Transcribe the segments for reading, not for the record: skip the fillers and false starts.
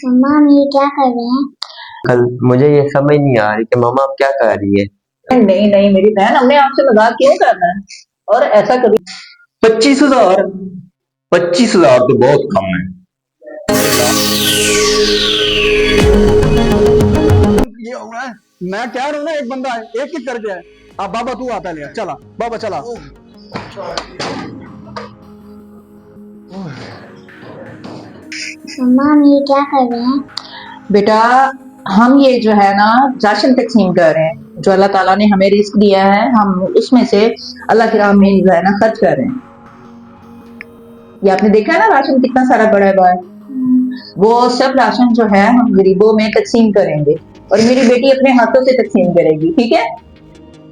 मम्मा ये क्या कर रहे हैं? कल मुझे ये समझ नहीं आ रही कि मम्मा आप क्या कर रही है। नहीं नहीं मेरी बहन, हमने आपसे मजाक क्यों करना है। और ऐसा कभी 25,000 25,000 तो बहुत कम है। ये हो रहा है, मैं कह रहा हूँ ना, एक बंदा है, एक ही करके है। अब बाबा तू आता ले, चला बाबा चला। मम्मा ये क्या कर रहे हैं? बेटा, हम ये जो है ना राशन तकसीम कर रहे हैं। जो अल्लाह ताला ने हमें रिस्क दिया है, हम उसमें से अल्लाह की राह में जो है ना खर्च कर रहे हैं। ये आपने देखा है ना राशन कितना सारा बड़ा है बाहर। वो सब राशन जो है हम गरीबों में तकसीम करेंगे और मेरी बेटी अपने हाथों से तकसीम करेगी, ठीक है।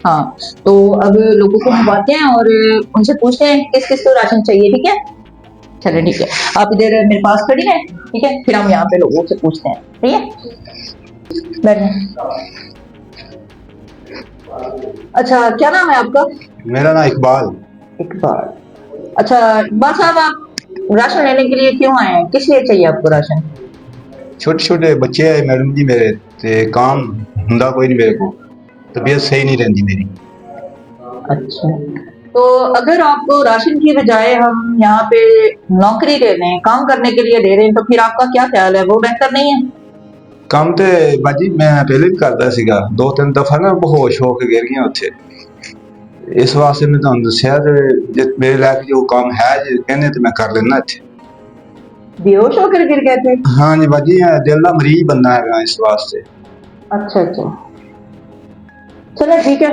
हाँ, तो अब लोगों को बुलाते हैं और उनसे पूछते हैं किस किस को राशन चाहिए, ठीक है। चलो ठीक है, आप इधर मेरे पास खड़ी हैं, ठीक है। फिर हम यहाँ पे लोगों से पूछते हैं, ठीक है। बैठे। अच्छा, क्या नाम है आपका? मेरा नाम इकबाल। इकबाल। अच्छा इकबाल साहब, आप राशन लेने के लिए क्यों आए हैं? किस लिए चाहिए आपको राशन? छोटे छोटे बच्चे है मैडम जी मेरे, ते काम हुंदा कोई नहीं मेरे को, तबीयत सही नहीं रहती मेरी। अच्छा, तो अगर आपको राशन की बजाय हम यहाँ पे नौकरी दे रहे हैं, काम करने के लिए दे रहे हैं, तो फिर आपका क्या ख्याल है? वो बेहतर नहीं है? काम तो बाजी मैं पहले भी करता सीगा, 2-3 दफा ना बेहोश होके गिर गया उत्थे। इस वास्ते मैं तुहानू दस्सिया जे मेरे लायक जो काम है जे कहने तो मैं कर लेना इत्थे। बेहोश होकर गिर गए थे? हाँ जी बाजी, दिल का मरीज बंदा है इस वास्ते। अच्छा अच्छा, चलो ठीक है।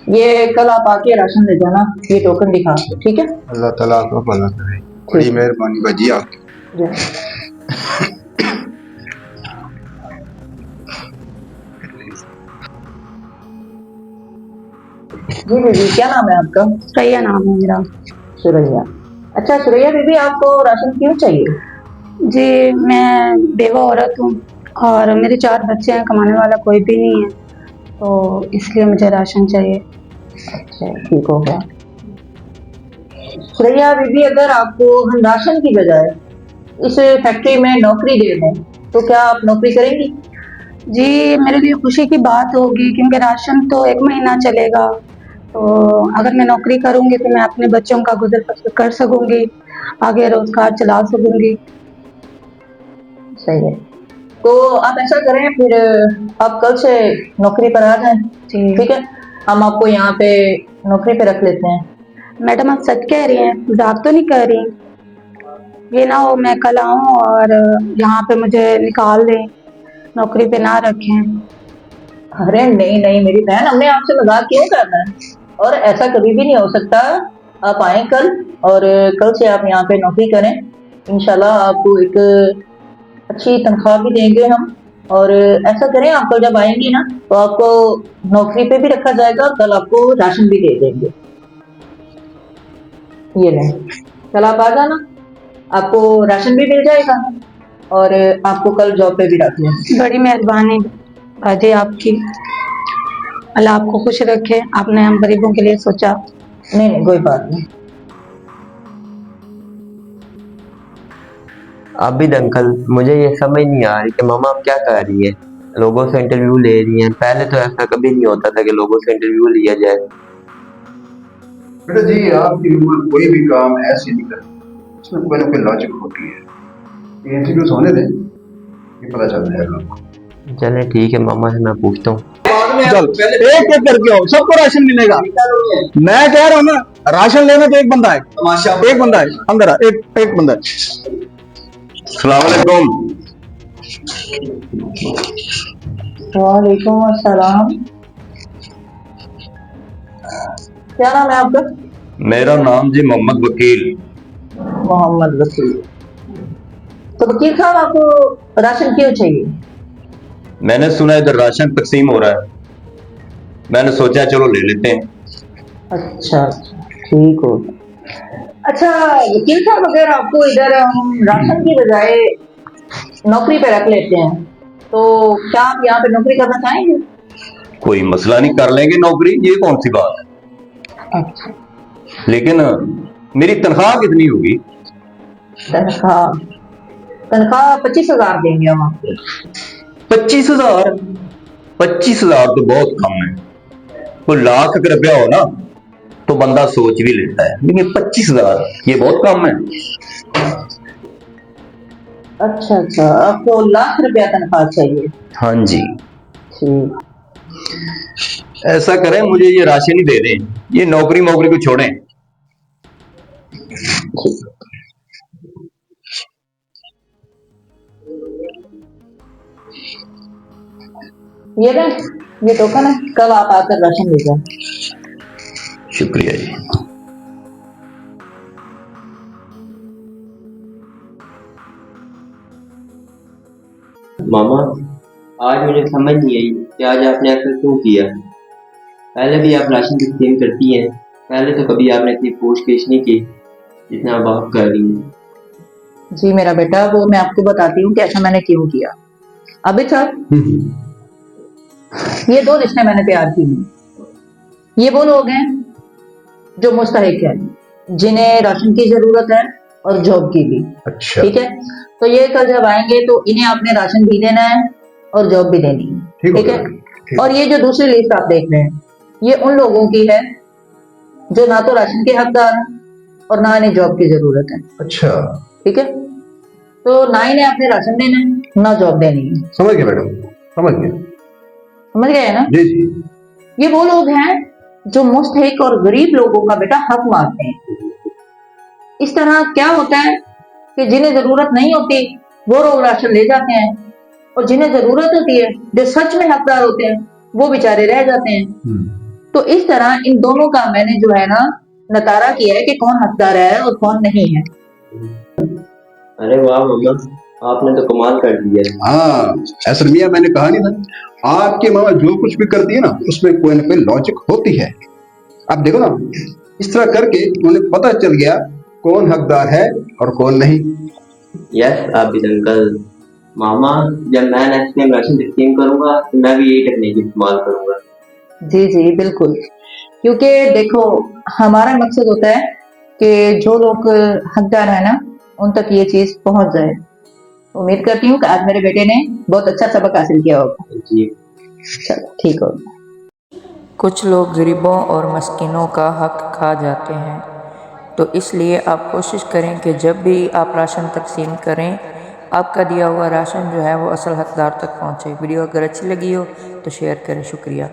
ये कल आप आके राशन ले जाना, ये टोकन दिखा के, ठीक है। अल्लाह ताला आपको भला करे, बड़ी मेहरबानी बाजी आपकी। जी दीदी, क्या नाम है आपका? सुरैया नाम है मेरा। सुरैया। अच्छा सुरैया बीबी, आपको राशन क्यों चाहिए? जी, मैं बेवा औरत हूँ और मेरे 4 बच्चे हैं, कमाने वाला कोई भी नहीं है, तो इसलिए मुझे राशन चाहिए। अच्छा ठीक हो गया। सुरैया बीबी, अगर आपको हम राशन की बजाय इस फैक्ट्री में नौकरी दे दें तो क्या आप नौकरी करेंगी? जी, मेरे लिए खुशी की बात होगी क्योंकि राशन तो 1 महीना चलेगा, तो अगर मैं नौकरी करूँगी तो मैं अपने बच्चों का गुजर बसर कर सकूँगी, आगे रोजगार चला सकूँगी। सही है, तो आप ऐसा करें फिर, आप कल से नौकरी पर आ जाएं, ठीक है। हम आपको यहाँ पे नौकरी पे रख लेते हैं। मैडम आप सच कह रही हैं, मजाक तो नहीं कर रही? ये ना हो मैं कल आऊँ और यहाँ पे मुझे निकाल दें, नौकरी पे ना रखें। अरे नहीं नहीं मेरी बहन, हमने आपसे मजाक क्यों करना है, और ऐसा कभी भी नहीं हो सकता। आप आए कल और कल से आप यहाँ पे नौकरी करें, इंशाल्लाह आपको एक अच्छी तनख्वाह भी देंगे हम। और ऐसा करें, आप कल जब आएंगी ना तो आपको नौकरी पे भी रखा जाएगा और कल आपको राशन भी दे देंगे। ये लें, कल आप आ जाना, आपको राशन भी मिल जाएगा और आपको कल जॉब पे भी रख लेंगे। बड़ी मेहरबानी बाजी आपकी, अल्लाह आपको खुश रखे, आपने हम गरीबों के लिए सोचा। नहीं नहीं कोई बात नहीं। आबिद अंकल, मुझे ये समझ नहीं आ रही कि मम्मा आप क्या कर रही है। लोगों से इंटरव्यू ले रही हैं, पहले तो ऐसा कभी नहीं होता था कि लोगों से इंटरव्यू लिया जाए। बेटा जी, आपकी उम्र कोई भी काम ऐसे नहीं करती, उसमें कोई ना कोई लॉजिक होती है। ये इंटरव्यूज होने दें, ये पता चल जाएगा आपको। चले ठीक है, मम्मा से मैं पूछता हूँ। चल एक एक करके आओ, सबको राशन मिलेगा। मैं कह रहा हूँ ना, राशन लेना तो एक बंदा है, एक बंदा है अंदर आ, एक बंदा है। अस्सलामुअलैकुम। वालेकुम अस्सलाम। क्या नाम है आपका? मेरा नाम जी मोहम्मद वकील। मोहम्मद वकील। तो वकील साहब, आपको राशन क्यों चाहिए? मैंने सुना इधर राशन तकसीम हो रहा है, मैंने सोचा चलो ले लेते हैं। अच्छा अच्छा, ठीक हो। अच्छा वकील साहब, अगर आपको इधर हम राशन की बजाय नौकरी पे रख लेते हैं तो क्या आप यहाँ पे नौकरी करना चाहेंगे? कोई मसला नहीं, कर लेंगे नौकरी, ये कौन सी बात है। अच्छा। लेकिन मेरी तनख्वाह कितनी होगी? तनख्वाह तनख्वाह 25,000 देंगे हम आपको। 25,000? 25,000 तो बहुत कम है। कोई लाख अगर रुपया हो ना तो बंदा सोच भी लेता है, लेकिन 25,000 ये बहुत कम है। अच्छा अच्छा, आपको लाख रुपया तनख्वाह चाहिए? हाँ जी। ठीक। ऐसा करें, मुझे ये राशन ही दे दें, ये नौकरी मोकरी को छोड़ें। ये ना, ये टोकन है, कल आप आकर राशन ले जाओ। शुक्रिया जी। मामा, आज मुझे समझ नहीं आई कि आज आपने ऐसा क्यों किया। पहले भी आप राशन की स्कीम करती हैं, पहले तो कभी आपने इतनी पूछताछ नहीं की जितना अब आप कर रही हैं। जी मेरा बेटा, वो मैं आपको बताती हूँ कि ऐसा मैंने क्यों किया। अभी तक ये 2 रिश्ते मैंने तैयार किए हैं। ये वो लोग हैं जो मुस्तहिक हैं, जिन्हें राशन की जरूरत है और जॉब की भी। अच्छा। ठीक है, तो ये कल जब आएंगे तो इन्हें आपने राशन भी देना है और जॉब भी देनी है। ठीक है। और ये जो दूसरी लिस्ट आप देख रहे हैं, ये उन लोगों की है जो ना तो राशन के हकदार हैं और ना इन्हें जॉब की जरूरत है। अच्छा, ठीक है, तो ना इन्हें आपने राशन देना है ना जॉब देनी है। समझ गया मैडम, समझ गया। समझ गए ना? जी जी। ये वो लोग हैं जो मुस्तहिक और गरीब लोगों का बेटा हक मारते हैं। इस तरह क्या होता है कि जिन्हें जरूरत नहीं होती वो लोग राशन ले जाते हैं, और जिन्हें जरूरत होती है, जो सच में हकदार होते हैं, वो बेचारे रह जाते हैं। तो इस तरह इन दोनों का मैंने जो है ना नतारा किया है कि कौन हकदार है और कौन नहीं है। अरे वाह मामा, आपने तो कमाल कर दिया। हाँ, ऐसा मियाँ मैंने कहा नहीं था, आपकी मामा जो कुछ भी करती है ना उसमें कोई ना कोई लॉजिक होती है। आप देखो ना, इस तरह करके उन्हें पता चल गया कौन हकदार है और कौन नहीं। Yes Abid uncle. मामा, जब मैं नेक्स्ट टाइम राशन की स्कीम करूंगा तो मैं भी यही टेक्निक इस्तेमाल करूंगा। जी जी बिल्कुल, क्योंकि देखो हमारा मकसद होता है कि जो लोग हकदार है ना उन तक ये चीज पहुंच जाए। उम्मीद करती हूँ कि आज मेरे बेटे ने बहुत अच्छा सबक हासिल किया होगा। जी। चलो ठीक होगा। कुछ लोग गरीबों और मस्किनों का हक खा जाते हैं, तो इसलिए आप कोशिश करें कि जब भी आप राशन तकसीम करें, आपका दिया हुआ राशन जो है वो असल हकदार तक पहुंचे। वीडियो अगर अच्छी लगी हो तो शेयर करें। शुक्रिया।